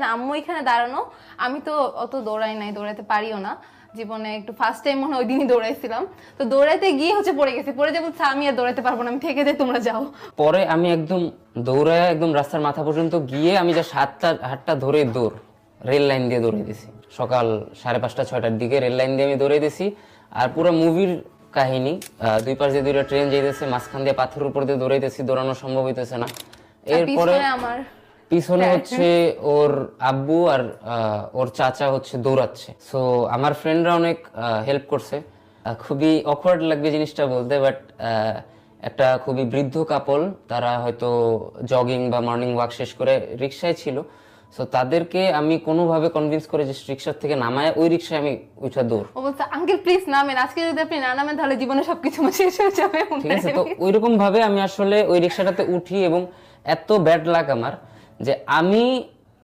না আম্মু এখানে দাঁড়ানো, আমি তো অত দৌড়াই নাই, দৌড়াতে পারিও না জীবনে, একটু ফার্স্ট টাইম মনে হয় ওই দিনই দৌড়াইছিলাম, তো দৌড়াইতে গিয়ে হচ্ছে পড়ে গেছি, পড়ে যে বলছে আমি আর দৌড়াতে পারবো না, আমি থেকে যাই তোমরা যাও। পরে আমি একদম দৌড়ায় একদম রাস্তার মাথা পর্যন্ত গিয়ে আমি যা হাতটা ধরে দৌড় রেল লাইন দিয়ে দৌড়ে দিছি, সকাল 5:30-6টার দিকে রেল লাইন দিয়ে আমি দৌড়ে দিছি। আর পুরো মুভির কাহিনী, দুই পাশ দিয়ে দুইটা ট্রেন যাইতেছে, মাঝখান দিয়ে পাথরের উপর দিয়ে দৌড়াইতেছি, দৌড়ানো সম্ভব হইতেছে না। আর এরপরে পিছনে আমার পিছনে হচ্ছে ওর আব্বু আর ওর চাচা হচ্ছে দৌড়াচ্ছে, সো আমার ফ্রেন্ডরা অনেক হেল্প করছে। খুবই অকওয়ার্ড লাগবে জিনিসটা বলতে, বাট একটা খুবই বৃদ্ধ কাপল, তারা হয়তো জগিং বা মর্নিং ওয়াক শেষ করে রিক্সায় ছিল, সো তাদেরকে আমি কোনোভাবে কনভিন্স করে যে রিক্সার থেকে নামায় ওই রিক্সায় আমি উঠা দৌড়। ও বলছে আঙ্কেল প্লিজ নামেন, আজকে যদি আপনি না নামেন তাহলে জীবনে সবকিছু আমার শেষ হয়ে যাবে। ঠিক আছে, তো ওইরকম ভাবে আমি আসলে ওই রিক্সাটাতে উঠি এবং এত ব্যাড লাক আমার যে আমি